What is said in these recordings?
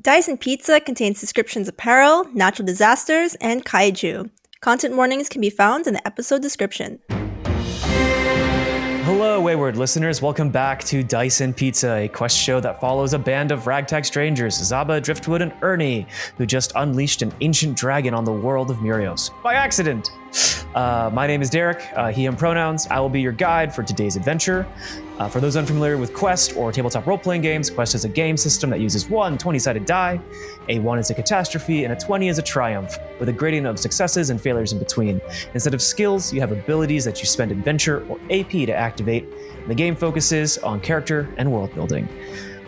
Dyson Pizza contains descriptions of peril, natural disasters, and kaiju. Content warnings can be found in the episode description. Hello, wayward listeners. Welcome back to Dyson Pizza, a quest show that follows a band of ragtag strangers, Zaba, Driftwood, and Ernie, who just unleashed an ancient dragon on the world of Murios by accident. My name is Derek, he, him pronouns. I will be your guide for today's adventure. For those unfamiliar with Quest or tabletop role-playing games, Quest is a game system that uses one 20-sided die. A 1 is a catastrophe, and a 20 is a triumph, with a gradient of successes and failures in between. Instead of skills, you have abilities that you spend adventure or AP to activate. The game focuses on character and world building.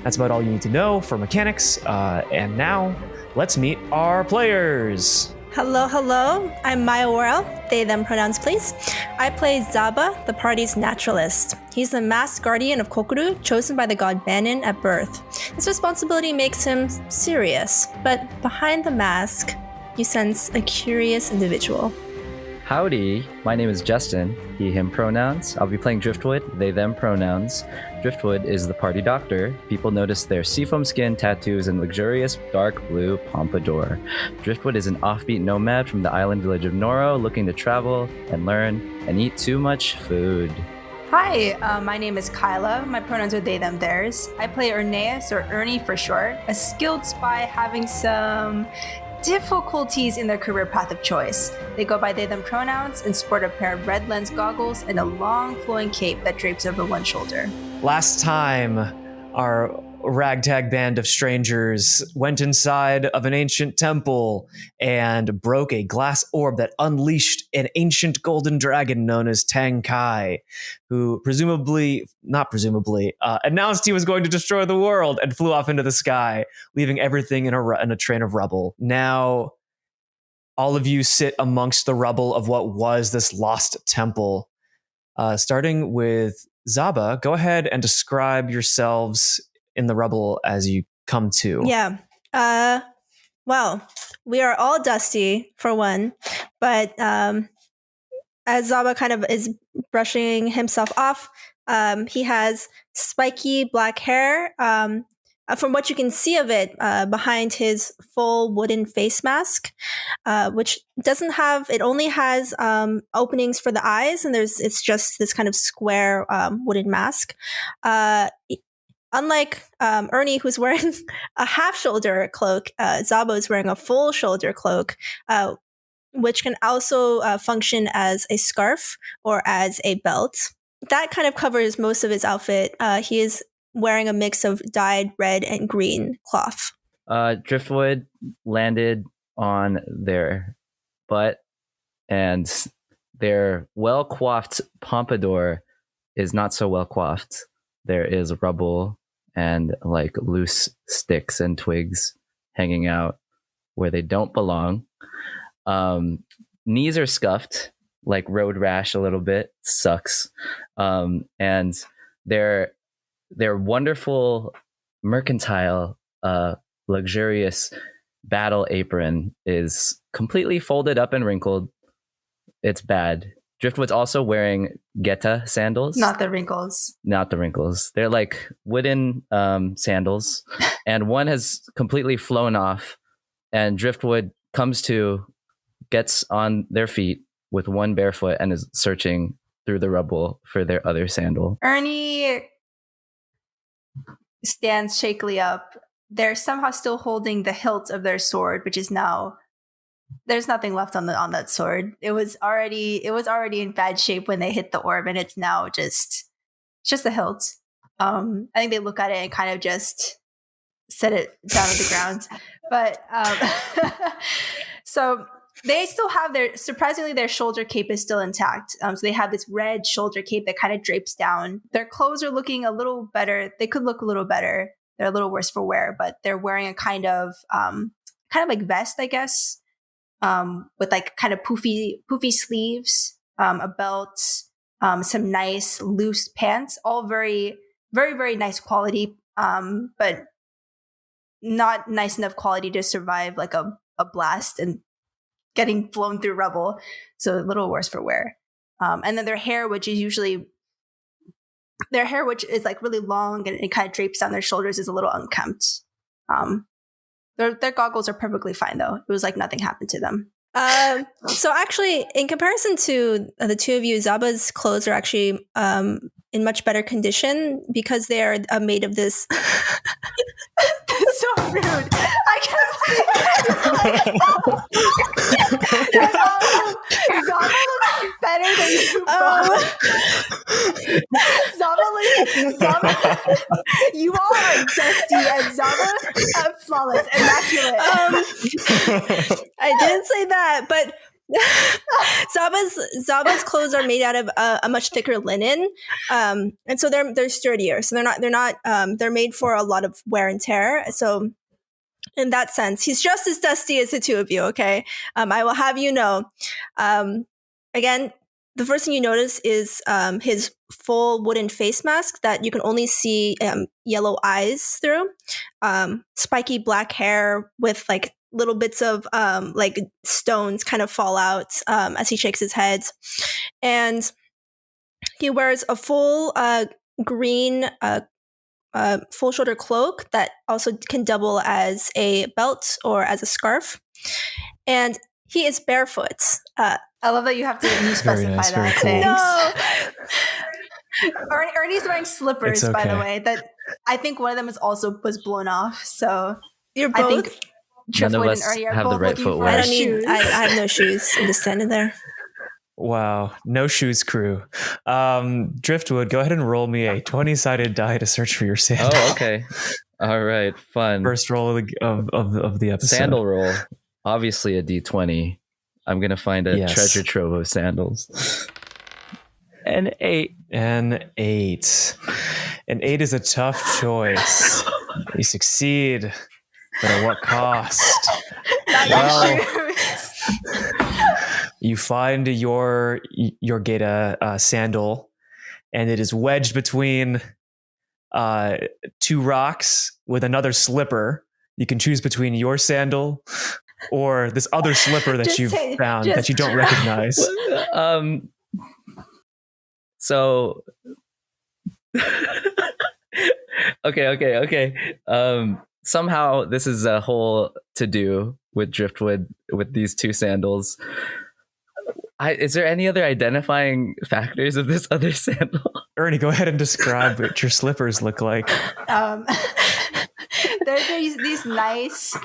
That's about all you need to know for mechanics, and now, let's meet our players. Hello. I'm Mya Worrell. They, them pronouns, please. I play Zaba, the party's naturalist. He's the masked guardian of Kokuru, chosen by the god Banin at birth. This responsibility makes him serious, but behind the mask, you sense a curious individual. Howdy, my name is Justin, he, him pronouns. I'll be playing Driftwood, they, them pronouns. Driftwood is the party doctor. People notice their seafoam skin, tattoos, and luxurious dark blue pompadour. Driftwood is an offbeat nomad from the island village of Noro, looking to travel and learn and eat too much food. Hi, my name is Kyla. My pronouns are they, them, theirs. I play Ernie, or Ernie for short, a skilled spy having some difficulties in their career path of choice. They go by they, them pronouns and sport a pair of red lens goggles and a long flowing cape that drapes over one shoulder. Last time, our ragtag band of strangers went inside of an ancient temple and broke a glass orb that unleashed an ancient golden dragon known as Tang Kai, who announced he was going to destroy the world and flew off into the sky, leaving everything in a train of rubble. Now, all of you sit amongst the rubble of what was this lost temple. Starting with Zaba, go ahead and describe yourselves in the rubble as you come to. Yeah. Well, we are all dusty, for one, but as Zaba kind of is brushing himself off, he has spiky black hair. From what you can see of it, behind his full wooden face mask, which it only has openings for the eyes, and it's just this kind of square wooden mask. Unlike Ernie, who's wearing a half-shoulder cloak, Zaba is wearing a full-shoulder cloak, which can also function as a scarf or as a belt. That kind of covers most of his outfit. He is wearing a mix of dyed red and green cloth. Driftwood landed on their butt, and their well-coiffed pompadour is not so well-coiffed. There is rubble and like loose sticks and twigs hanging out where they don't belong. Knees are scuffed, like road rash a little bit. Sucks. And their wonderful mercantile, luxurious battle apron is completely folded up and wrinkled. It's bad. Driftwood's also wearing Geta sandals. Not the wrinkles. They're like wooden sandals. And one has completely flown off. And Driftwood gets on their feet with one bare foot and is searching through the rubble for their other sandal. Ernie stands shakily up. They're somehow still holding the hilt of their sword, which is now... There's nothing left on that sword. It was already in bad shape when they hit the orb, and it's now just a hilt. I think they look at it and kind of just set it down to the ground. But so they still have their shoulder cape is still intact. So they have this red shoulder cape that kind of drapes down. Their clothes are looking a little better. They could look a little better. They're a little worse for wear, but they're wearing a kind of like vest, I guess. With like kind of poofy sleeves, a belt, some nice loose pants, all very, very, very nice quality, but not nice enough quality to survive like a blast and getting blown through rubble. So a little worse for wear. And then their hair, which is like really long and it kind of drapes down their shoulders, is a little unkempt. Their goggles are perfectly fine though. It was like nothing happened to them. So actually, in comparison to the two of you, Zaba's clothes are actually in much better condition because they are made of this. That's so rude. I can't believe Zaba looks better than you. Zaba, you all are dusty, and Zaba, flawless, immaculate. I didn't say that, but Zaba's clothes are made out of a much thicker linen, and so they're sturdier. So they're made for a lot of wear and tear. So in that sense, he's just as dusty as the two of you. Okay, I will have you know. Again, the first thing you notice is his full wooden face mask that you can only see yellow eyes through, spiky black hair with like little bits of like stones kind of fall out as he shakes his head, and he wears a full green full shoulder cloak that also can double as a belt or as a scarf, and he is barefoot. I love that you have to specify nice, that. very cool. No. Ernie's wearing slippers, It's by the okay. way. That I think one of them was blown off. So You're I both. think None of Driftwood us and Ernie are have the both right looking for footwear. I don't need. shoes. I have no shoes. I'm just standing there. Wow, no shoes crew. Driftwood, go ahead and roll me a 20-sided die to search for your sandal. Oh, okay. All right, fun. First roll of the episode. Sandal roll. Obviously a D20. I'm gonna find a Yes. treasure trove of sandals. An 8. An 8. An 8 is a tough choice. You succeed, but at what cost? Well, you find your Geta sandal, and it is wedged between two rocks with another slipper. You can choose between your sandal or this other slipper that Just you've say- found just- that you don't recognize. So okay. Somehow this is a whole to do with Driftwood with these two sandals. Is there any other identifying factors of this other sandal? Ernie, go ahead and describe what your slippers look like. They're these nice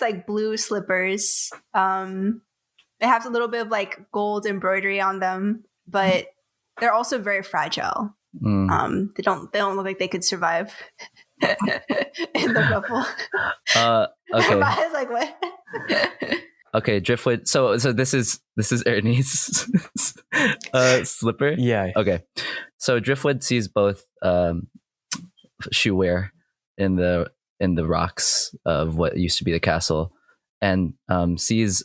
like blue slippers. They have a little bit of like gold embroidery on them, but they're also very fragile. They don't look like they could survive in the ruffle. Okay. Maya's like, what? Okay, Driftwood. So this is Ernie's slipper. Yeah. Okay, so Driftwood sees both shoe wear in the rocks of what used to be the castle, and sees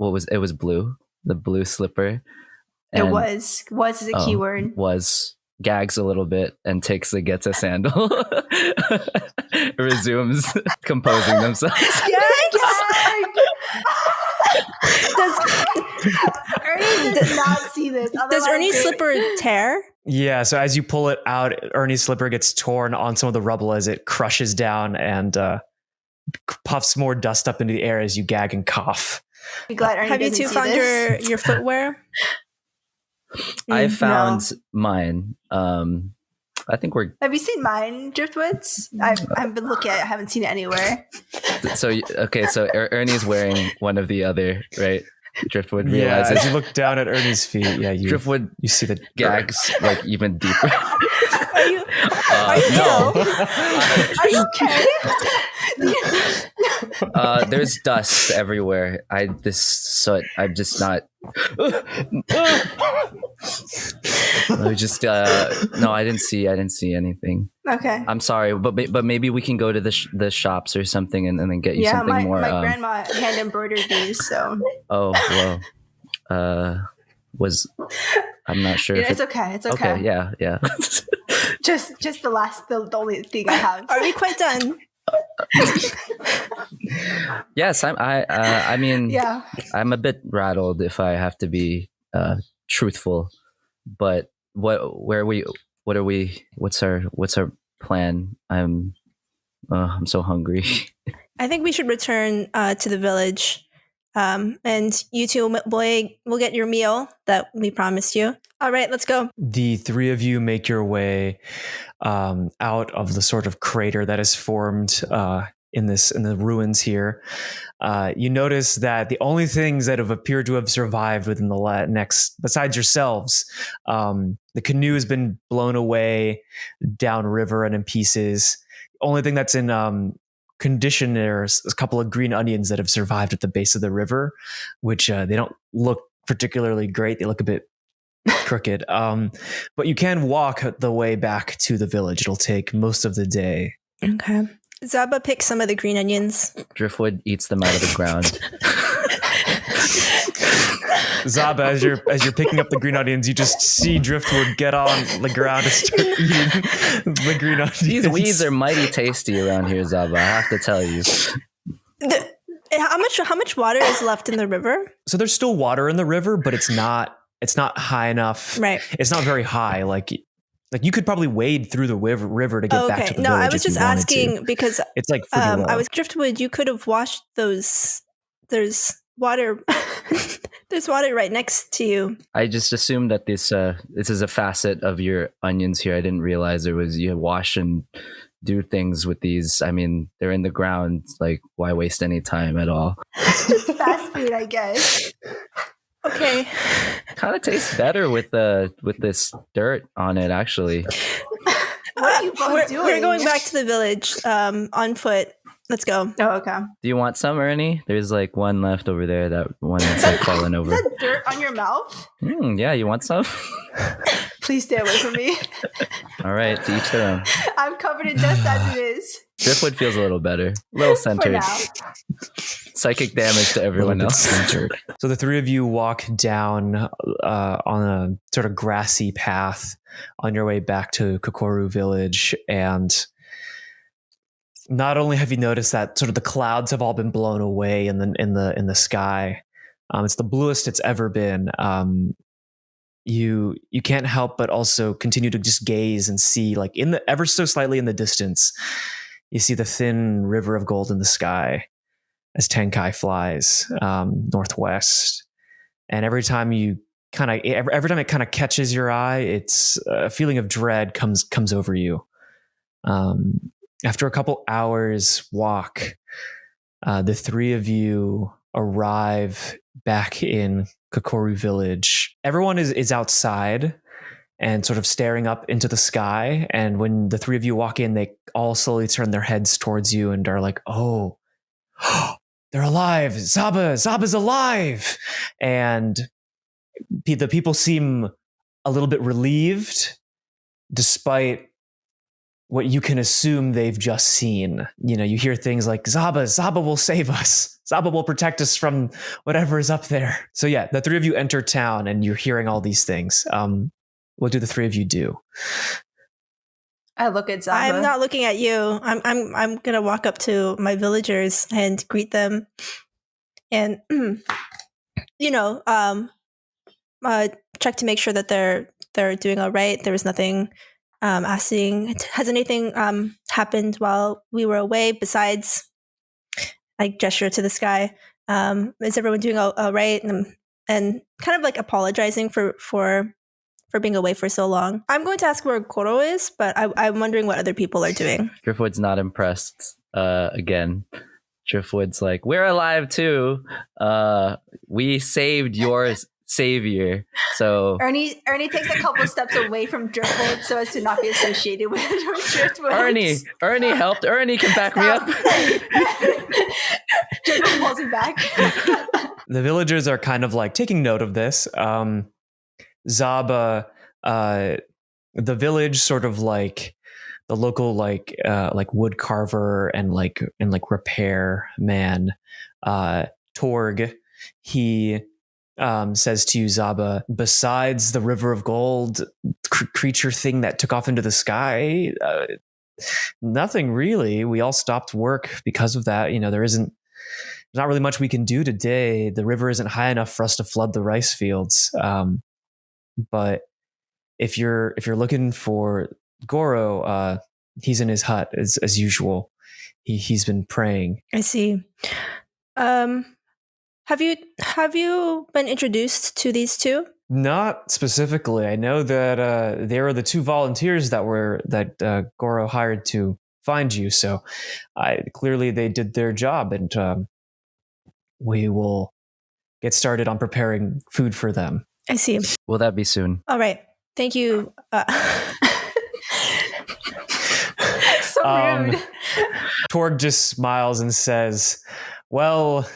it was blue, the blue slipper. It And, was is a keyword. Was gags a little bit and takes the Geta sandal, resumes composing themselves. Ernie does not see this. Does Otherwise, Ernie's slipper tear? Yeah, so as you pull it out, Ernie's slipper gets torn on some of the rubble as it crushes down and puffs more dust up into the air as you gag and cough. Be glad Ernie Have you doesn't two see found this. your footwear? I found No. mine. I think we're Have you seen mine, Driftwoods? I've been looking at it. I haven't seen it anywhere. so okay. So Ernie's wearing one of the other, right? Driftwood Yeah, realizes as you look down at Ernie's feet, Driftwood you see the gags like even deeper. Are you No, Are you okay? there's dust everywhere. I'm just not. I just no, I didn't see anything. Okay. I'm sorry, but maybe we can go to the shops or something and then get you Yeah, something my more. grandma hand embroidered these, so Oh well, I'm not sure. yeah, if it's okay. It's okay. Okay, yeah. Just the only thing I have. Are we quite done? Yes, I mean, Yeah. I'm a bit rattled if I have to be truthful. But what's our plan? I'm so hungry. I think we should return to the village. And you two will get your meal that we promised you. All right, let's go. The three of you make your way out of the sort of crater that is formed in the ruins here. You notice that the only things that have appeared to have survived within the next, besides yourselves, the canoe has been blown away downriver and in pieces. The only thing that's in condition, there's a couple of green onions that have survived at the base of the river, which they don't look particularly great. They look a bit crooked. But you can walk the way back to the village. It'll take most of the day. Okay. Zaba picks some of the green onions. Driftwood eats them out of the ground. Zaba, as you're picking up the green onions, you just see Driftwood get on the ground and start eating the green onions. These weeds are mighty tasty around here, Zaba. I have to tell you. How much water is left in the river? So there's still water in the river, but it's not high enough. Right. It's not very high. Like you could probably wade through the river to get back to the village. No, I was just asking because it's like I was Driftwood. You could have washed those. There's water. There's water right next to you. I just assumed that this is a facet of your onions here. I didn't realize you wash and do things with these. I mean, they're in the ground. Like, why waste any time at all? Just fast food, I guess. Okay. Kind of tastes better with this dirt on it, actually. What are you both doing? We're going back to the village on foot. Let's go. Oh, okay. Do you want some, Ernie? There's like one left over there. That one that's like fallen over. Is that dirt on your mouth? Yeah, you want some? Please stay away from me. All right, to each their own. I'm covered in dust as it is. Driftwood feels a little better. A little centered. For now. Psychic damage to everyone else. Centered. So the three of you walk down on a sort of grassy path on your way back to Kokoru village, and not only have you noticed that sort of the clouds have all been blown away in the sky, it's the bluest it's ever been. You can't help but also continue to just gaze and see, like in the ever so slightly in the distance, you see the thin river of gold in the sky as Tang Kai flies northwest, and every time it kind of catches your eye, it's a feeling of dread comes over you. After a couple hours walk, the three of you arrive back in Kokoru village. Everyone is outside and sort of staring up into the sky. And when the three of you walk in, they all slowly turn their heads towards you and are like, "Oh, they're alive! Zaba's alive!" And the people seem a little bit relieved, despite what you can assume they've just seen. You know, you hear things like, Zaba will save us. Zaba will protect us from whatever is up there. So yeah, the three of you enter town and you're hearing all these things. What do the three of you do? I look at Zaba. I'm not looking at you. I'm gonna walk up to my villagers and greet them, and check to make sure that they're doing all right. There was nothing. Asking, has anything happened while we were away besides, I gesture to the sky, is everyone doing all right? And kind of like apologizing for being away for so long. I'm going to ask where Koro is, but I'm wondering what other people are doing. Driftwood's not impressed again. Driftwood's like, we're alive too. We saved your savior. So Ernie takes a couple steps away from Driftwood so as to not be associated with Driftwood. Ernie helped. Ernie can back me up. Driftwood pulls him back. The villagers are kind of like taking note of this. Zaba, the village sort of like the local like wood carver and repair man, Torg, he says to you, Zaba, besides the river of gold creature thing that took off into the sky, nothing really. We all stopped work because of that. You know, there's not really much we can do today. The river isn't high enough for us to flood the rice fields. But if you're looking for Goro, he's in his hut as usual. he's been praying. I see. Have you been introduced to these two? Not specifically. I know that they were the two volunteers that Goro hired to find you. So clearly they did their job, and we will get started on preparing food for them. I see. Will that be soon? All right. Thank you. So rude. Torg just smiles and says, well,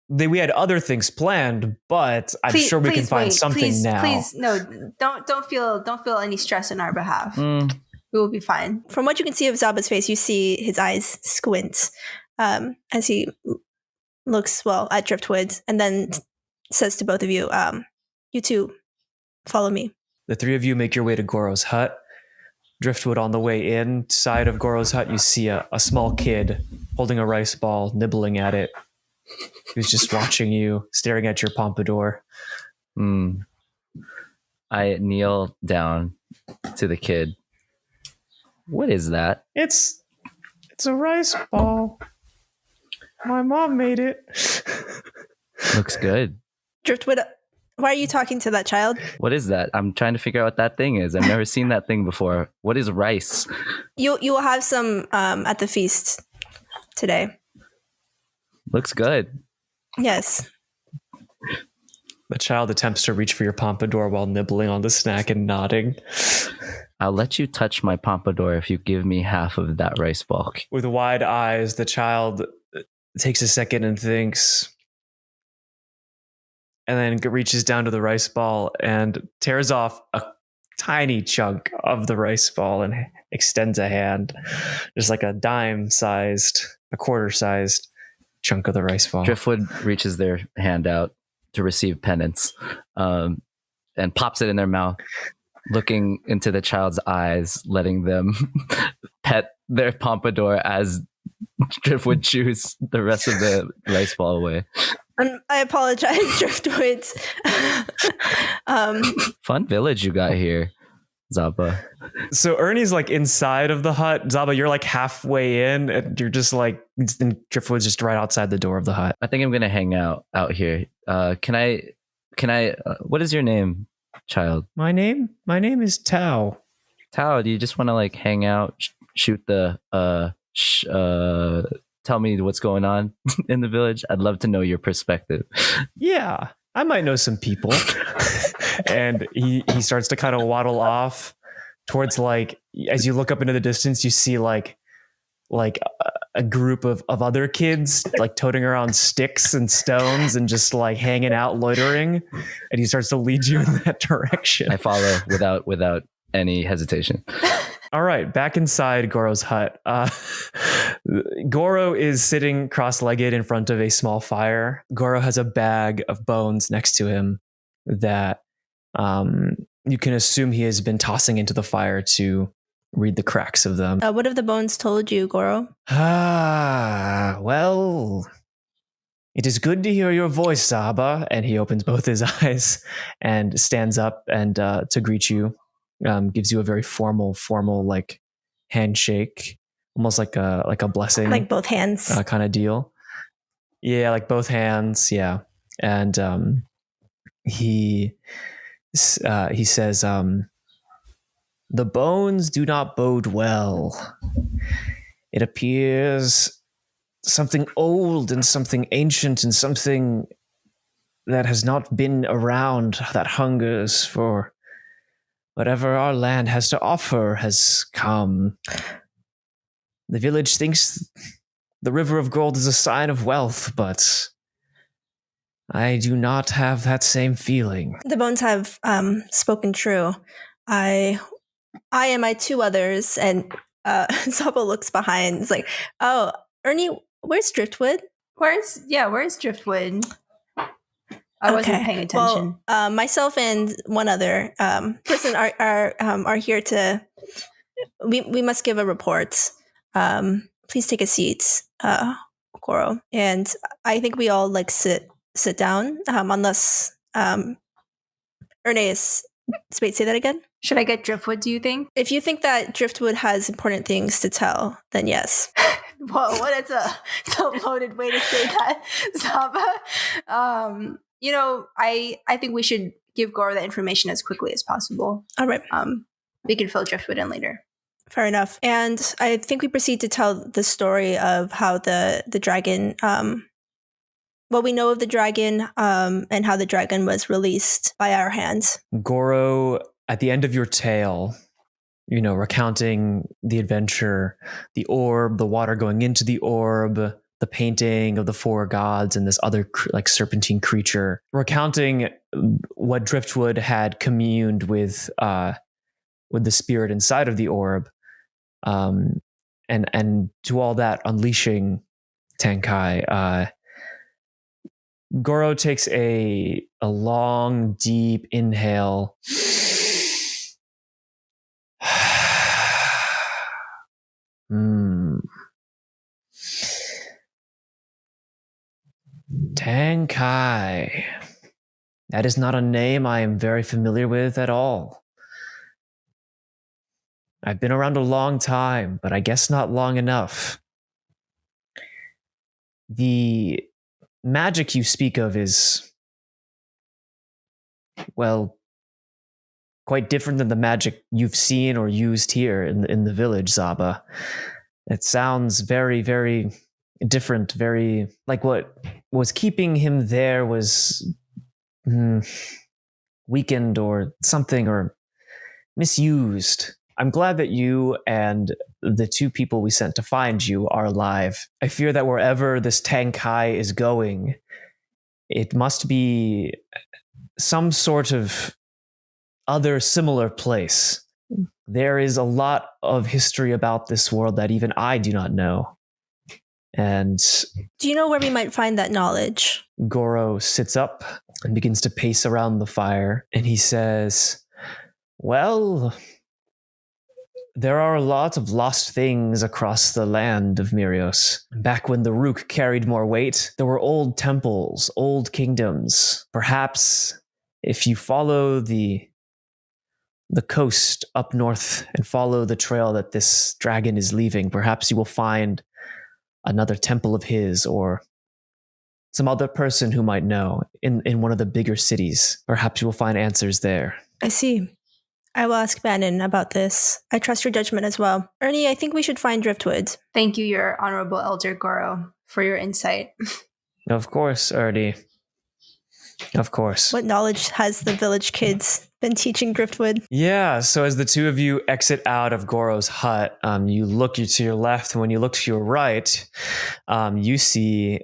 we had other things planned, but I'm sure we can find something now. Please, no, don't feel any stress on our behalf. We will be fine. From what you can see of Zaba's face, you see his eyes squint as he looks at Driftwood, and then says to both of you, "You two, follow me." The three of you make your way to Goro's hut. Driftwood, on the way inside of Goro's hut, you see a small kid holding a rice ball, nibbling at it. Who's just watching you, staring at your pompadour. I kneel down to the kid. What is that? It's a rice ball. My mom made it. Looks good. Driftwood, why are you talking to that child? What is that? I'm trying to figure out what that thing is. I've never seen that thing before. What is rice? You will have some at the feast today. Looks good. Yes. The child attempts to reach for your pompadour while nibbling on the snack and nodding. I'll let you touch my pompadour if you give me half of that rice ball. With wide eyes, the child takes a second and thinks, and then reaches down to the rice ball and tears off a tiny chunk of the rice ball and extends a hand, just like a quarter-sized chunk of the rice ball. Driftwood reaches their hand out to receive penance, and pops it in their mouth, looking into the child's eyes, letting them pet their pompadour as Driftwood chews the rest of the rice ball away. I apologize, Driftwood. Fun village you got here, Zaba. So Ernie's like inside of the hut. Zaba, you're like halfway in, and you're just like, and Driftwood's just right outside the door of the hut. I think I'm gonna hang out here. Can I? What is your name, child? My name is Tao. Tao, do you just want to like hang out, shoot the tell me what's going on in the village? I'd love to know your perspective. Yeah, I might know some people. And he starts to kind of waddle off towards, like, as you look up into the distance, you see like a group of other kids like toting around sticks and stones and just like hanging out, loitering. And he starts to lead you in that direction. I follow without any hesitation. All right, back inside Goro's hut. Goro is sitting cross-legged in front of a small fire. Goro has a bag of bones next to him that you can assume he has been tossing into the fire to read the cracks of them. What have the bones told you, Goro? Well, it is good to hear your voice, Zaba. And he opens both his eyes and stands up and to greet you. Gives you a very formal like handshake, almost like a blessing, like both hands kind of deal. Yeah, like both hands. Yeah, and he says, the bones do not bode well. It appears something old and something ancient and something that has not been around, that hungers for whatever our land has to offer has come. The village thinks the river of gold is a sign of wealth, but I do not have that same feeling. The bones have spoken true. I and my two others, and Zaba looks behind. It's like, oh, Ernie, where's Driftwood? Where's Driftwood? I wasn't paying attention. Well, myself and one other person are here to. We must give a report. Please take a seat, Goro. And I think we all like sit down, unless Ernie is. Wait, say that again. Should I get Driftwood, do you think? If you think that Driftwood has important things to tell, then yes. Whoa, it's a loaded way to say that, Zaba. I think we should give Goro that information as quickly as possible. All right. We can fill Driftwood in later. Fair enough. And I think we proceed to tell the story of how the dragon, what we know of the dragon, and how the dragon was released by our hands. Goro, at the end of your tale, recounting the adventure, the orb, the water going into the orb, the painting of the four gods and this other serpentine creature, recounting what Driftwood had communed with the spirit inside of the orb, and to all that unleashing Tang Kai, Goro takes a long, deep inhale. Tang Kai. That is not a name I am very familiar with at all. I've been around a long time, but I guess not long enough. The magic you speak of is, well, quite different than the magic you've seen or used here in the village, Zaba. It sounds very, very different, very like what was keeping him there was weakened or something, or misused. I'm glad that you and the two people we sent to find you are alive. I fear that wherever this Tang Kai is going, it must be some sort of other similar place. There is a lot of history about this world that even I do not know. And do you know where we might find that knowledge? Goro sits up and begins to pace around the fire, and he says, well, there are a lot of lost things across the land of Mirios. Back when the Rook carried more weight, there were old temples, old kingdoms. Perhaps if you follow the coast up north and follow the trail that this dragon is leaving, perhaps you will find another temple of his or some other person who might know in one of the bigger cities. Perhaps you will find answers there. I see. I will ask Bannon about this. I trust your judgment as well. Ernie, I think we should find Driftwood. Thank you, your honorable elder Goro, for your insight. Of course, Ernie. Of course. What knowledge has the village kids been teaching Driftwood? Yeah, so as the two of you exit out of Goro's hut, you look to your left, and when you look to your right, you see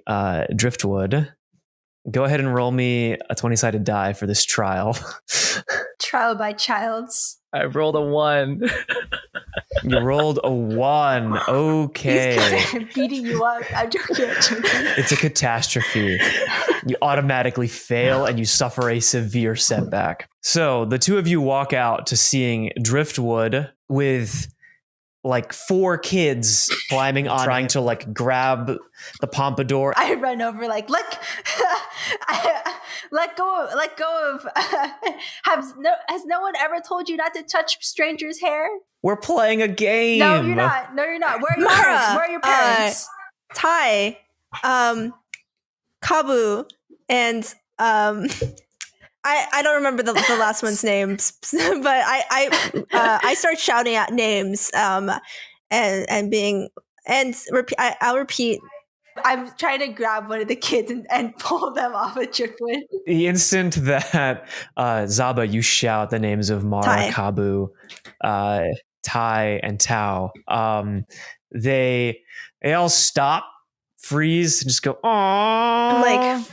Driftwood. Go ahead and roll me a 20-sided die for this trial. Trial by childs. I rolled a 1. You rolled a 1. Okay. He's kind of beating you up. I'm joking. It's a catastrophe. You automatically fail and you suffer a severe setback. So the two of you walk out to seeing Driftwood with like 4 kids climbing on, trying to like grab the pompadour. I run over like, let go of. Has no one ever told you not to touch strangers' hair? We're playing a game. No, you're not. Where are your parents? Where are your parents? Tai, Kabu, and I don't remember the last one's names, but I start shouting out names, and being repeat. I'll repeat. I'm trying to grab one of the kids and pull them off of Driftwood. The instant that Zaba, you shout the names of Mara, Tai. Kabu, Tai, and Tao, they all stop, freeze, and just go, aww. Like,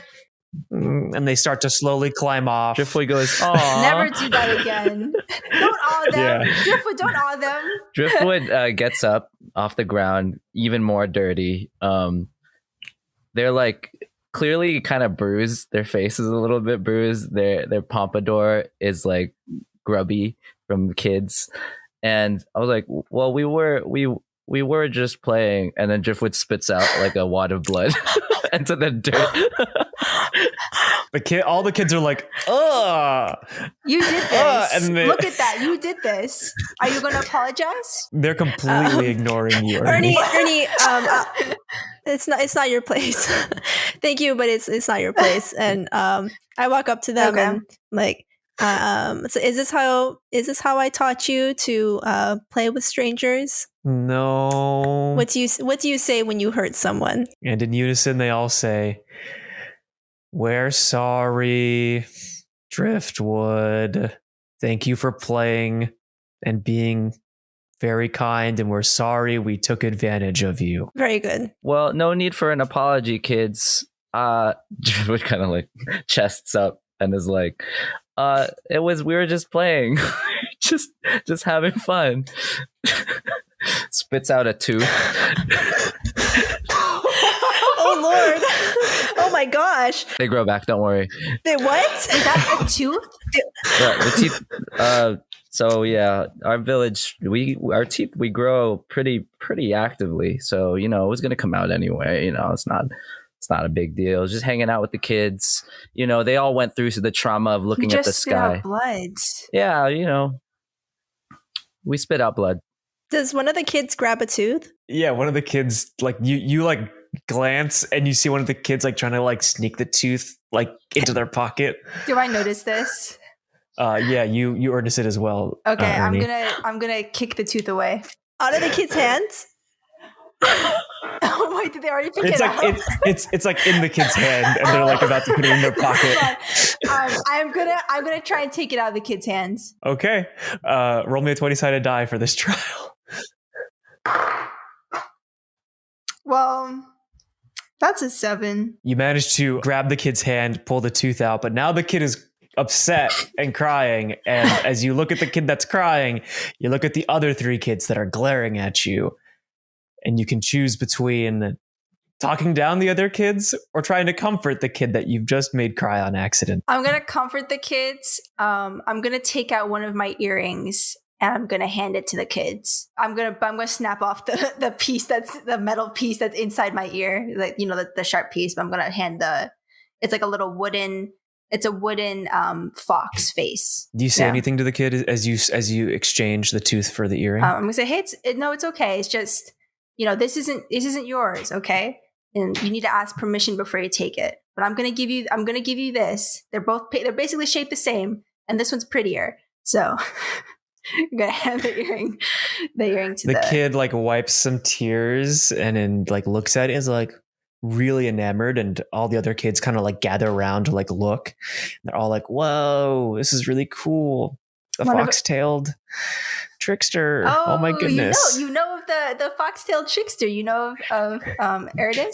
and they start to slowly climb off. Driftwood goes, aww. Never do that again. Don't awe them. Yeah. Driftwood, don't awe them. Driftwood gets up off the ground, even more dirty. They're like clearly kind of bruised. Their face is a little bit bruised. Their pompadour is like grubby from the kids. And I was like, well, we were just playing. And then Driftwood spits out like a wad of blood into the dirt. All the kids are like, ugh. You did this. And Look at that. You did this. Are you going to apologize? They're completely ignoring you, Ernie, it's not your place. Thank you, but it's not your place. And I walk up to them and like, so is this how I taught you to play with strangers? No. What do you say when you hurt someone? And in unison, they all say, "We're sorry, Driftwood. Thank you for playing and being very kind, and we're sorry we took advantage of you." Very good. Well, no need for an apology, kids. Driftwood kind of like chests up and is like, we were just playing. just having fun." Spits out a tooth. Oh Lord. Oh my gosh. They grow back, don't worry. They what? Is that a tooth? The teeth. So yeah, our village, our teeth, we grow pretty actively. So it was gonna come out anyway. It's not a big deal. Just hanging out with the kids. They all went through the trauma of looking at the sky. Spit out blood. Yeah, we spit out blood. Does one of the kids grab a tooth? Yeah, one of the kids, like you like glance and you see one of the kids like trying to like sneak the tooth like into their pocket. Do I notice this? Yeah, you notice it as well. Okay, Ernie. I'm gonna kick the tooth away. Out of the kids' hands? Oh wait, did they already pick It's it like up? it's like in the kid's hand and they're like about to put it in their pocket. I'm gonna try and take it out of the kid's hands. Okay. Roll me a 20-sided die for this trial. Well, that's a 7. You manage to grab the kid's hand, pull the tooth out, but now the kid is upset and crying. And as you look at the kid that's crying, you look at the other 3 kids that are glaring at you. And you can choose between talking down the other kids or trying to comfort the kid that you've just made cry on accident. I'm gonna comfort the kids. I'm gonna take out one of my earrings and I'm gonna hand it to the kids. I'm gonna snap off the piece the metal piece that's inside my ear, like the sharp piece. But I'm gonna hand it's like a little wooden. It's a wooden fox face. Do you say anything to the kid as you exchange the tooth for the earring? I'm gonna say, hey, it's okay. It's just this isn't yours, okay? And you need to ask permission before you take it. But I'm gonna give you this. They're basically shaped the same, and this one's prettier. So I'm gonna hand the earring to the kid. Like wipes some tears and then like looks at it and is like really enamored, and all the other kids kind of like gather around to like look. They're all like, "Whoa, this is really cool! The fox-tailed trickster! Oh my goodness!" You know of the fox-tailed trickster. You know of Ernie?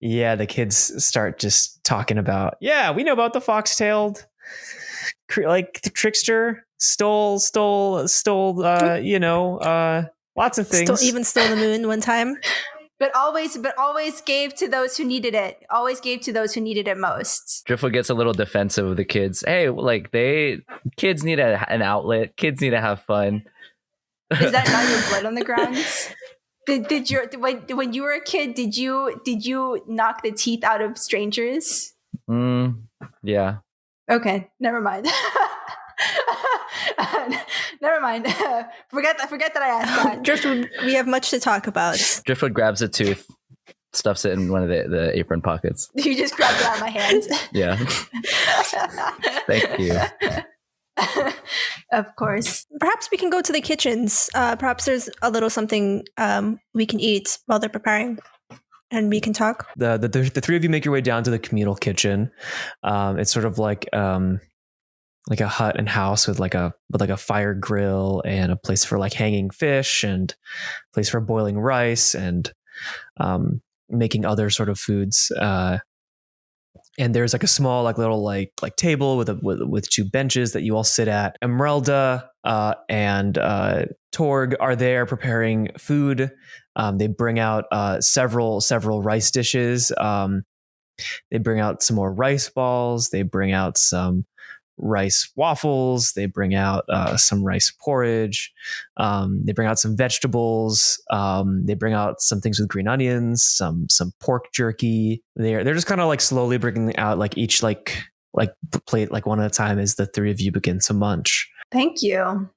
Yeah, the kids start just talking about. Yeah, we know about the fox-tailed, like the trickster. Stole. Lots of things. Even stole the moon one time. But always gave to those who needed it. Always gave to those who needed it most. Driftwood gets a little defensive of the kids. Hey, like kids need an outlet. Kids need to have fun. Is that not your blood on the ground? When you were a kid, did you knock the teeth out of strangers? Yeah. Okay, never mind. Never mind. Forget that I asked that. Driftwood, we have much to talk about. Driftwood grabs a tooth, stuffs it in one of the apron pockets. You just grabbed it out of my hands. Yeah. Thank you. Of course. Perhaps we can go to the kitchens. Perhaps there's a little something we can eat while they're preparing. And we can talk. The 3 of you make your way down to the communal kitchen. It's sort of like a hut and house with like a fire grill and a place for like hanging fish and a place for boiling rice and making other sort of foods. And there's like a small like little like table with 2 benches that you all sit at. Emeralda and Torg are there preparing food. They bring out several rice dishes. They bring out some more rice balls. They bring out some rice waffles. They bring out some rice porridge. They bring out some vegetables. They bring out some things with green onions, some pork jerky. They're just kind of like slowly bringing out like each like plate like one at a time as the three of you begin to munch. Thank you.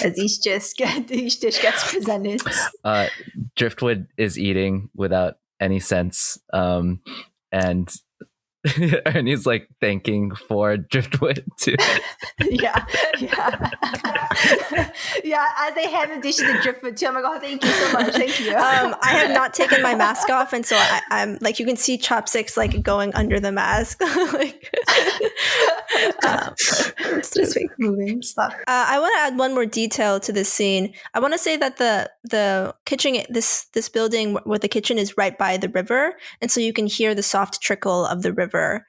As each dish gets presented. Driftwood is eating without any sense, and Ernie's like thanking for Driftwood too. yeah. As they hand the dishes to Driftwood too, I'm like, oh, thank you so much, thank you. I have not taken my mask off, and so I'm like, you can see chopsticks like going under the mask. Like, just like moving stuff. I want to add one more detail to this scene. I want to say that the kitchen, this building where the kitchen is right by the river, and so you can hear the soft trickle of the river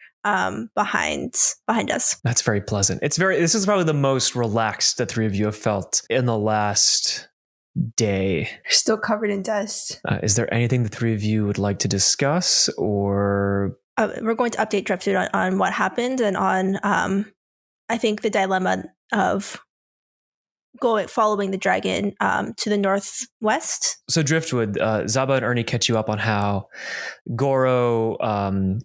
behind us. That's very pleasant. This is probably the most relaxed the three of you have felt in the last day. You're still covered in dust. Is there anything the three of you would like to discuss, or we're going to update Driftwood on what happened and on I think the dilemma of following the dragon to the northwest. So Driftwood, Zaba and Ernie catch you up on how Goro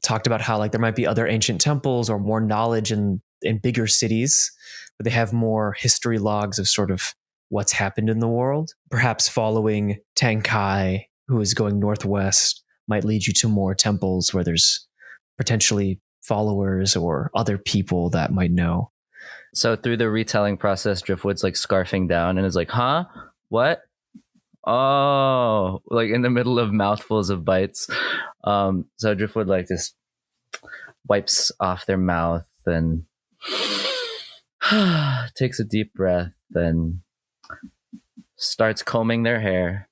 talked about how like there might be other ancient temples or more knowledge in bigger cities, but they have more history logs of sort of what's happened in the world. Perhaps following Tang Kai, who is going northwest, might lead you to more temples where there's potentially followers or other people that might know. So through the retelling process, Driftwood's like scarfing down and is like, huh? What? Oh, like in the middle of mouthfuls of bites. So Driftwood like just wipes off their mouth and takes a deep breath and starts combing their hair.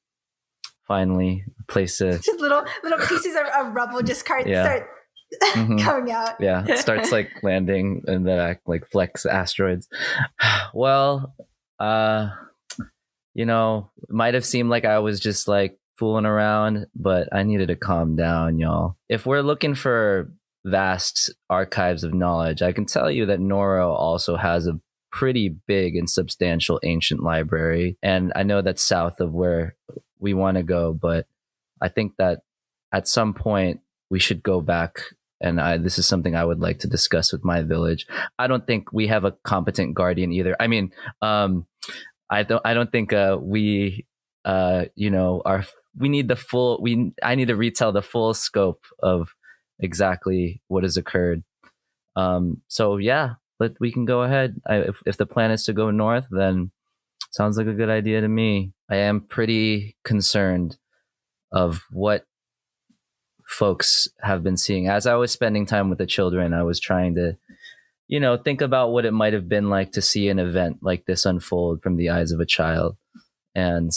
Finally, just little pieces of rubble just start coming out. Yeah, it starts like landing and then like flex asteroids. Well, it might have seemed like I was just like fooling around, but I needed to calm down, y'all. If we're looking for vast archives of knowledge, I can tell you that Noro also has a pretty big and substantial ancient library. And I know that's south of where we want to go, but I think that at some point we should go back. And this is something I would like to discuss with my village. I don't think we have a competent guardian either. I mean, I don't think we need I need to retell the full scope of exactly what has occurred. So yeah, we can go ahead. If the plan is to go north, then sounds like a good idea to me. I am pretty concerned of what folks have been seeing. As I was spending time with the children, I was trying to, think about what it might have been like to see an event like this unfold from the eyes of a child. And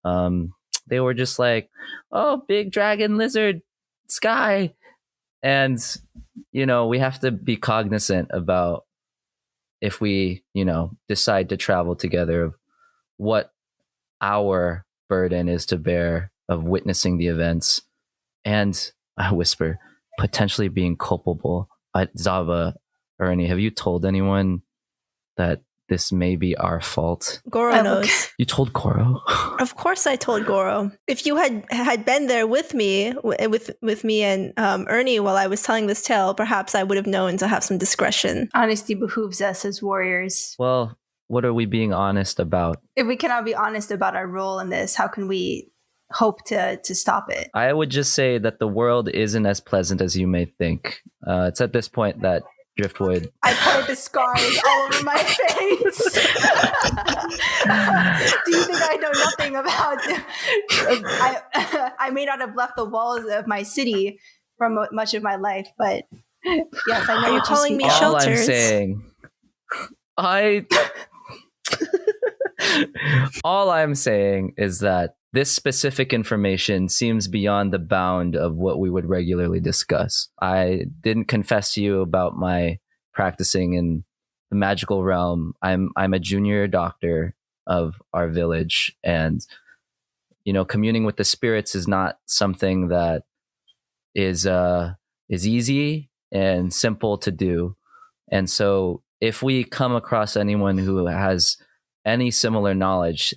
they were just like, oh, big dragon lizard sky. And, we have to be cognizant about if we, decide to travel together of what our burden is to bear of witnessing the events. And I whisper, potentially being culpable. Zaba, Ernie, have you told anyone that this may be our fault? Goro knows. You told Goro? Of course I told Goro. If you had been there with me, with me and Ernie while I was telling this tale, perhaps I would have known to have some discretion. Honesty behooves us as warriors. Well, what are we being honest about? If we cannot be honest about our role in this, how can we hope to stop it? I would just say that the world isn't as pleasant as you may think. It's at this point that Driftwood... I pointed the scars all over my face. Do you think I know nothing about... I may not have left the walls of my city for much of my life, but yes, I know. Are you calling me all shelters? I'm saying... All I'm saying is that this specific information seems beyond the bound of what we would regularly discuss. I didn't confess to you about my practicing in the magical realm. I'm a junior doctor of our village, and communing with the spirits is not something that is is easy and simple to do. And so if we come across anyone who has any similar knowledge,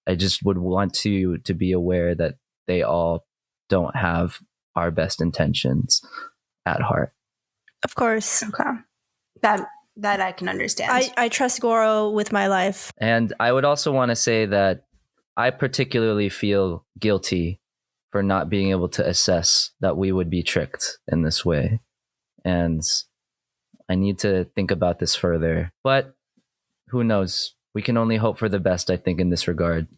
I just would want you to be aware that they all don't have our best intentions at heart. Of course. Okay. That I can understand. I trust Goro with my life. And I would also want to say that I particularly feel guilty for not being able to assess that we would be tricked in this way. And I need to think about this further. But who knows? We can only hope for the best, I think, in this regard.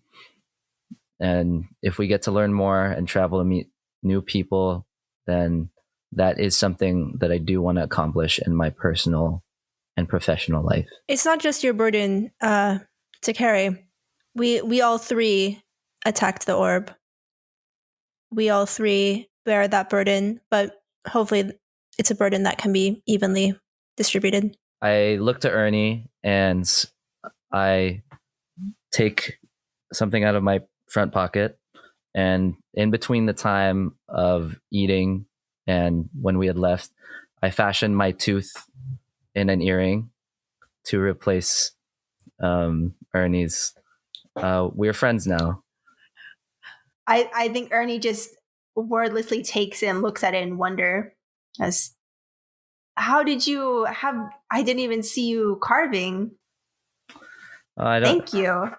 And if we get to learn more and travel and meet new people, then that is something that I do want to accomplish in my personal and professional life. It's not just your burden to carry. We all three attacked the orb. We all three bear that burden, but hopefully it's a burden that can be evenly distributed. I look to Ernie and I take something out of my front pocket, and in between the time of eating and when we had left, I fashioned my tooth in an earring to replace Ernie's. We're friends now. I think Ernie just wordlessly takes it and looks at it in wonder. As how did you have? I didn't even see you carving. Thank you.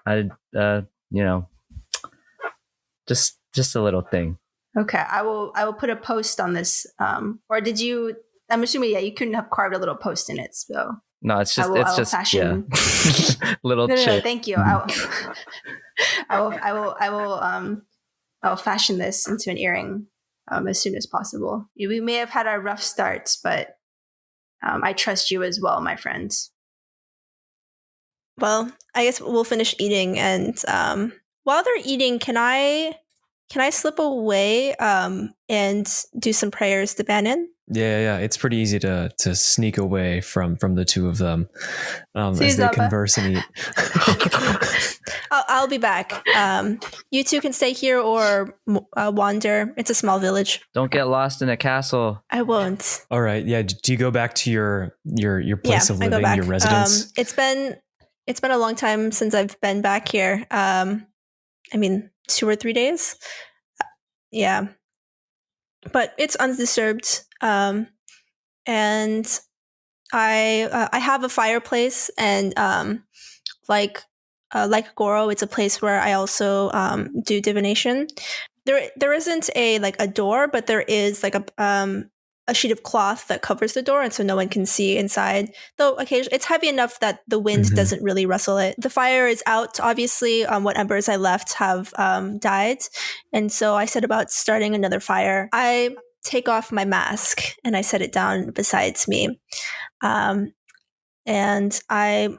Just a little thing. Okay, I will put a post on this. Or did you? I'm assuming you couldn't have carved a little post in it. So no, it's just fashion. Little. No, thank you. I will fashion this into an earring as soon as possible. We may have had our rough starts, but I trust you as well, my friends. Well, I guess we'll finish eating, and while they're eating, can I slip away and do some prayers to Bannon? Yeah. It's pretty easy to sneak away from the two of them as they Zaba. converse and eat. I'll be back. You two can stay here or wander. It's a small village. Don't get lost in a castle. I won't. All right. Yeah. Do you go back to your place of living, your residence? It's been a long time since I've been back here. 2 or 3 days. Yeah. But it's undisturbed. And I have a fireplace, and like Goro, it's a place where I also do divination. There isn't a door, but there is a sheet of cloth that covers the door, and so no one can see inside. Though occasionally it's heavy enough that the wind doesn't really rustle it. The fire is out, obviously. What embers I left have died, and so I set about starting another fire. I take off my mask and I set it down beside me, and I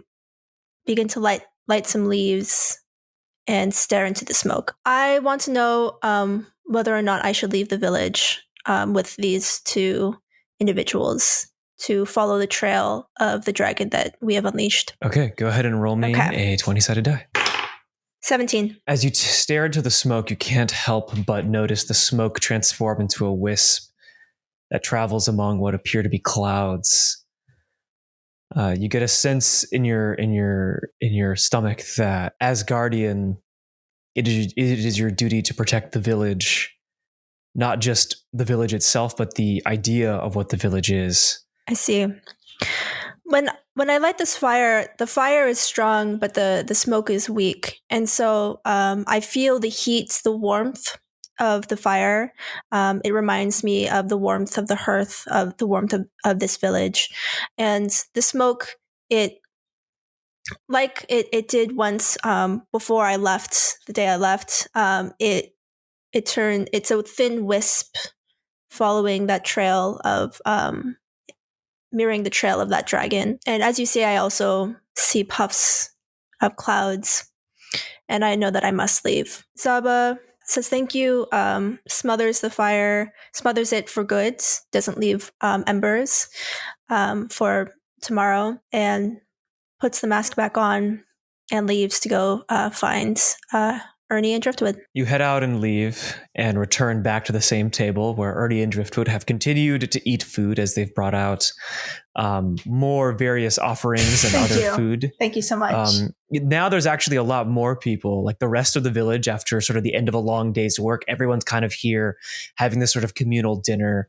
begin to light some leaves and stare into the smoke. I want to know whether or not I should leave the village with these two individuals to follow the trail of the dragon that we have unleashed. Okay, go ahead and roll me a 20-sided die. 17. As you stare into the smoke, you can't help but notice the smoke transform into a wisp that travels among what appear to be clouds. You get a sense in your stomach that, as guardian, it is your duty to protect the village. Not just the village itself, but the idea of what the village is. I see. When I light this fire, the fire is strong, but the smoke is weak. And so I feel the heat, the warmth of the fire. It reminds me of the warmth of the hearth, of the warmth of this village. And the smoke, it did once before I left, the day I left, it's a thin wisp following that trail of mirroring the trail of that dragon. And as you say, I also see puffs of clouds, and I know that I must leave. Zaba says thank you, smothers the fire, smothers it for good, doesn't leave embers for tomorrow, and puts the mask back on and leaves to go find Ernie and Driftwood. You head out and leave and return back to the same table where Ernie and Driftwood have continued to eat food as they've brought out more various offerings and other food. Thank you so much. Now there's actually a lot more people, like the rest of the village after sort of the end of a long day's work. Everyone's kind of here having this sort of communal dinner.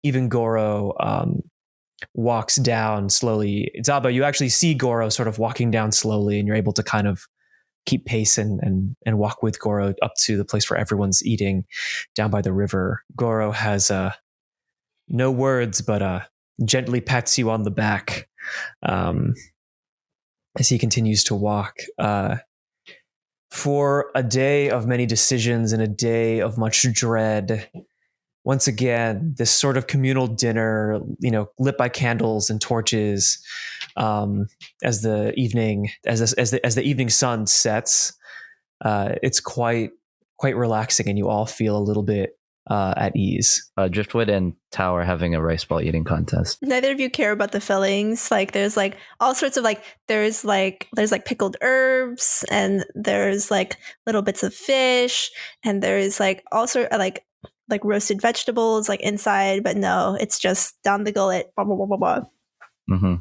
Even Goro walks down slowly. Zaba, you actually see Goro sort of walking down slowly, and you're able to kind of keep pace and walk with Goro up to the place where everyone's eating down by the river. Goro has no words, but gently pats you on the back as he continues to walk. For a day of many decisions and a day of much dread, once again, this sort of communal dinner, lit by candles and torches, as the evening sun sets, it's quite relaxing, and you all feel a little bit at ease. Driftwood and Tao are having a rice ball eating contest. Neither of you care about the fillings. Like there's like all sorts of there's pickled herbs, and there's like little bits of fish, and there's like all sort of like roasted vegetables like inside, but no, it's just down the gullet. Blah, blah, blah, blah, blah. Mm-hmm.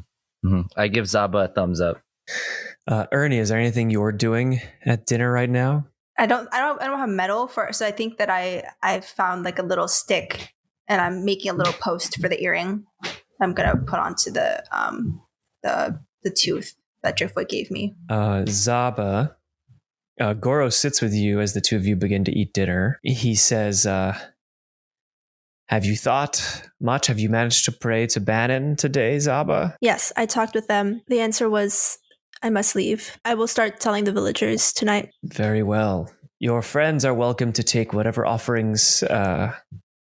Mm-hmm. I give Zaba a thumbs up. Ernie, is there anything you're doing at dinner right now? I don't have metal so I think that I found like a little stick, and I'm making a little post for the earring. I'm gonna put onto the tooth that Driftwood gave me. Zaba, Goro sits with you as the two of you begin to eat dinner. He says, have you thought much? Have you managed to pray to Bannon today, Zaba? Yes, I talked with them. The answer was, I must leave. I will start telling the villagers tonight. Very well. Your friends are welcome to take whatever offerings the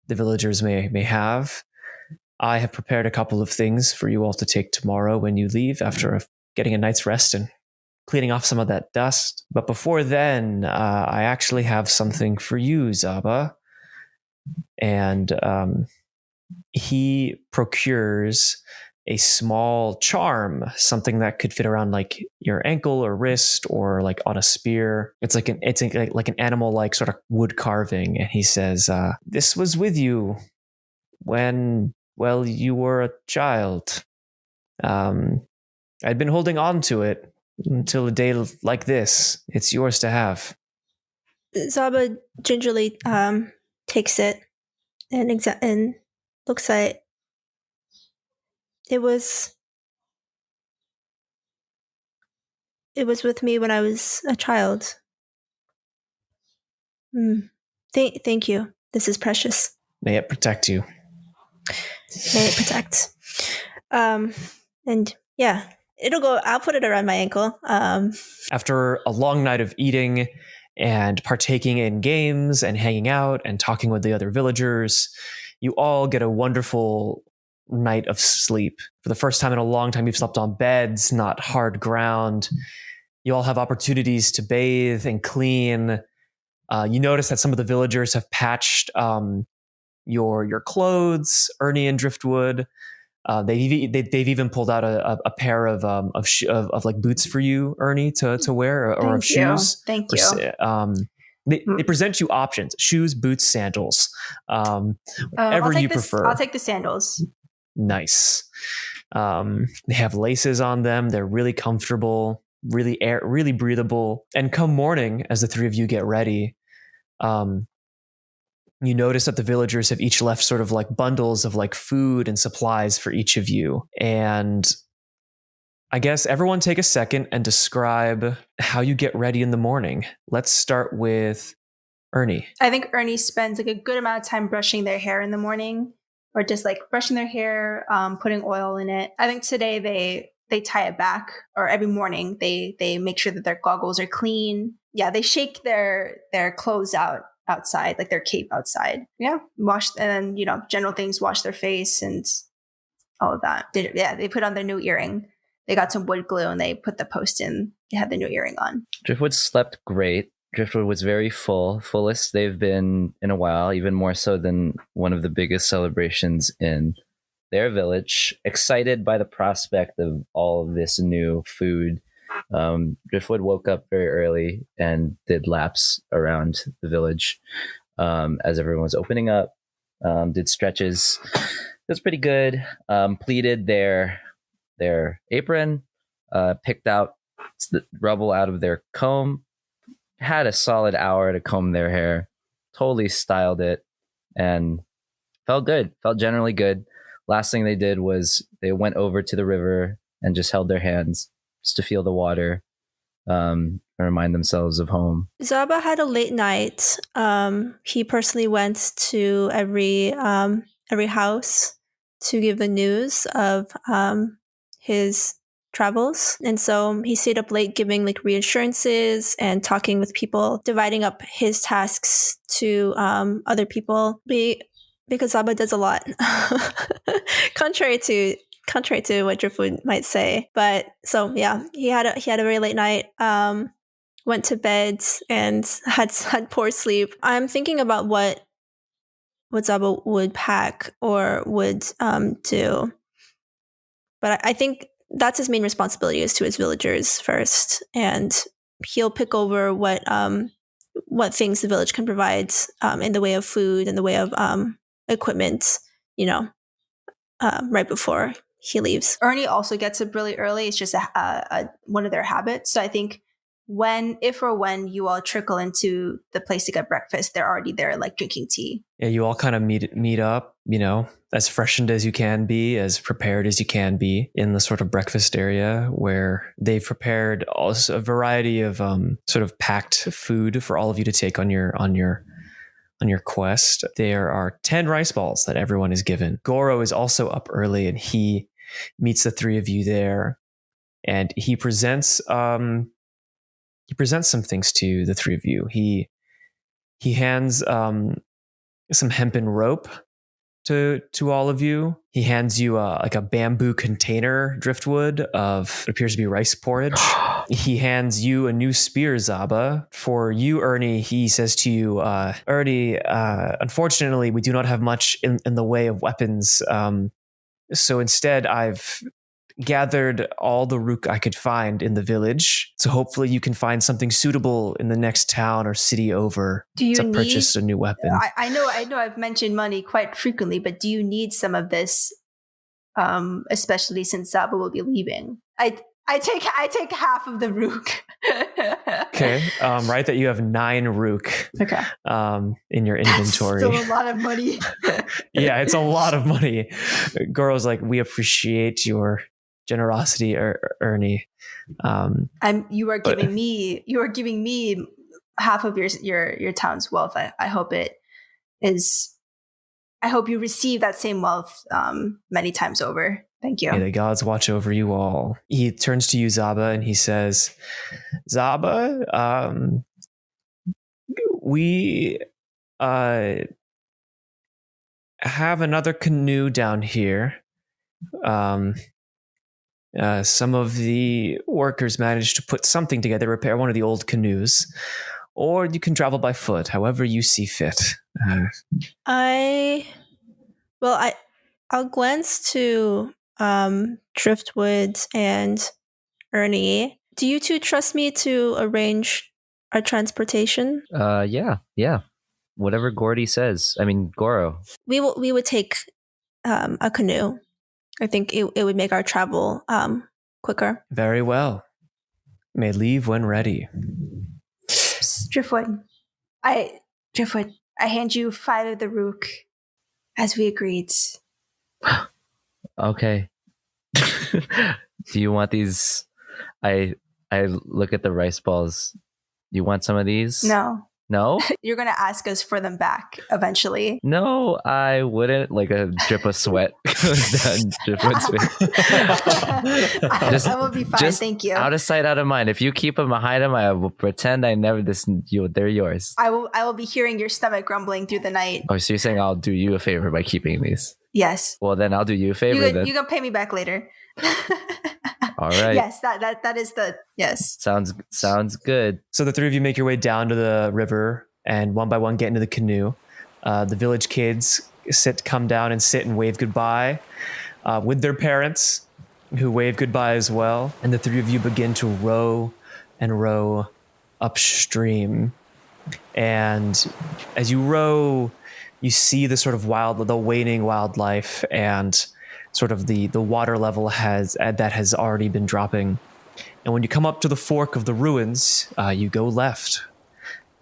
villagers may have. I have prepared a couple of things for you all to take tomorrow when you leave after getting a night's rest and cleaning off some of that dust. But before then, I actually have something for you, Zaba. And he procures a small charm, something that could fit around like your ankle or wrist or like on a spear. It's like an animal like sort of wood carving. And he says, this was with you when, well, you were a child. I'd been holding on to it until a day like this. It's yours to have. Zaba gingerly takes it and looks at it. It was with me when I was a child. Thank you. This is precious. May it protect you. May it protect. And yeah, I'll put it around my ankle. After a long night of eating and partaking in games and hanging out and talking with the other villagers, you all get a wonderful night of sleep. For the first time in a long time, you've slept on beds, not hard ground. You all have opportunities to bathe and clean. You notice that some of the villagers have patched your clothes. Ernie and Driftwood, they've even pulled out a pair of like boots for you, Ernie, to wear, or of shoes. Thank you. They present you options: shoes, boots, sandals. Whatever you prefer. I'll take the sandals. Nice. They have laces on them. They're really comfortable, really breathable. And come morning, as the three of you get ready, you notice that the villagers have each left sort of like bundles of like food and supplies for each of you. And I guess everyone take a second and describe how you get ready in the morning. Let's start with Ernie. I think Ernie spends like a good amount of time brushing their hair in the morning, or just like brushing their hair, putting oil in it. I think today they tie it back, or every morning they make sure that their goggles are clean. Yeah, they shake their clothes outside, like their cape outside. Yeah, wash, and then general things, wash their face and all of that. They put on their new earring. They got some wood glue and they put the post in. They had the new earring on. Driftwood slept great. Driftwood was very fullest they've been in a while, even more so than one of the biggest celebrations in their village. Excited by the prospect of all of this new food Driftwood woke up very early and did laps around the village as everyone was opening up. Did stretches. It was pretty good. Pleated their apron, picked out the rubble out of their comb, had a solid hour to comb their hair, totally styled it, and felt good. Felt generally good. Last thing they did was they went over to the river and just held their hands just to feel the water, and remind themselves of home. Zaba had a late night. He personally went to every house to give the news of his travels, and so he stayed up late giving like reassurances and talking with people, dividing up his tasks to other people. Because Zaba does a lot, contrary to what Driftwood might say. But so yeah, he had a very late night. Went to bed and had poor sleep. I'm thinking about what Zaba would pack or would do, but I think that's his main responsibility, is to his villagers first, and he'll pick over what things the village can provide in the way of food, in the way of equipment, right before he leaves. Ernie also gets up really early. It's just one of their habits. So I think if or when you all trickle into the place to get breakfast, they're already there, like drinking tea. Yeah, you all kind of meet up, as freshened as you can be, as prepared as you can be in the sort of breakfast area where they've prepared also a variety of sort of packed food for all of you to take on your quest. There are 10 rice balls that everyone is given. Goro is also up early, and he meets the three of you there, and he presents some things to the three of you. He hands some hempen rope to all of you. He hands you like a bamboo container, Driftwood, of what appears to be rice porridge. He hands you a new spear, Zaba. For you, Ernie, he says to you, Ernie, unfortunately, we do not have much in the way of weapons. So instead, I've gathered all the rook I could find in the village. So hopefully you can find something suitable in the next town or city over to purchase a new weapon. I know I've mentioned money quite frequently, but do you need some of this, especially since Zaba will be leaving? I take half of the rook. Okay. Right, that you have 9 rook. Okay. In your inventory. That's still a lot of money. Yeah, it's a lot of money. Goro's like, we appreciate your generosity, Ernie. You are giving me half of your town's wealth. I hope it is. I hope you receive that same wealth many times over. Thank you. May the gods watch over you all. He turns to you, Zaba, and he says, Zaba, we have another canoe down here. Some of the workers managed to put something together, repair one of the old canoes, or you can travel by foot, however you see fit. I'll glance to Driftwood and Ernie. Do you two trust me to arrange our transportation? Yeah. Whatever Gordy says. I mean, Goro. We would take a canoe. I think it would make our travel quicker. Very well. May leave when ready. Driftwood, I hand you 5 of the rook, as we agreed. Okay. Do you want these? I look at the rice balls. You want some of these? No. No? You're going to ask us for them back eventually. No, I wouldn't. Like a drip of sweat goes down Driftwood's face. That will be fine. Thank you. Out of sight, out of mind. If you keep them, hide them, I will pretend I never. They're yours. I will be hearing your stomach grumbling through the night. Oh, so you're saying I'll do you a favor by keeping these? Yes. Well, then I'll do you a favor. You can pay me back later. All right. Yes, that is the yes. Sounds good. So the three of you make your way down to the river and one by one get into the canoe. The village kids come down and sit and wave goodbye with their parents. who wave goodbye as well. And the three of you begin to row and row upstream. And as you row, you see the sort of the waning wildlife, and sort of the water level has already been dropping. And when you come up to the fork of the ruins, you go left,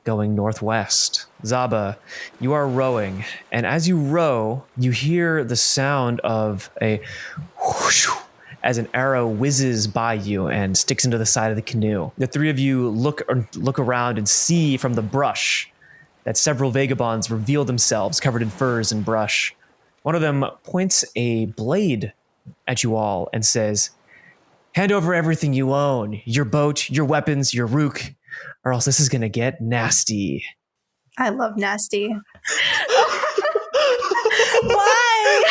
going northwest. Zaba, you are rowing, and as you row, you hear the sound of a whoosh, as an arrow whizzes by you and sticks into the side of the canoe. The three of you look around and see from the brush that several vagabonds reveal themselves covered in furs and brush. One of them points a blade at you all and says, "Hand over everything you own, your boat, your weapons, your rook, or else this is going to get nasty." I love nasty. Why?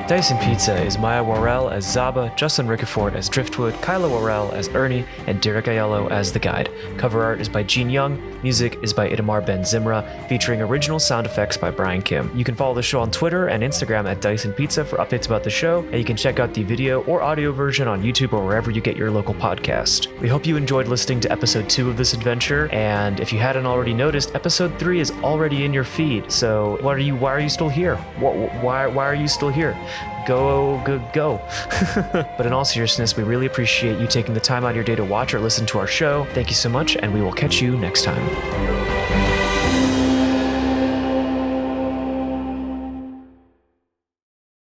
Dyson Pizza is Mya Worrell as Zaba, Justin Ricafort as Driftwood, Kyla Worrell as Ernie, and Derek Aiello as the guide. Cover art is by Gene Young. Music is by Itamar Ben Zimra, featuring original sound effects by Brian Kim. You can follow the show on Twitter and Instagram at Dyson Pizza for updates about the show, and you can check out the video or audio version on YouTube or wherever you get your local podcast. We hope you enjoyed listening to episode 2 of this adventure, and if you hadn't already noticed, episode 3 is already in your feed. So why are you still here? Why are you still here? Go. But in all seriousness, we really appreciate you taking the time out of your day to watch or listen to our show. Thank you so much, and we will catch you next time.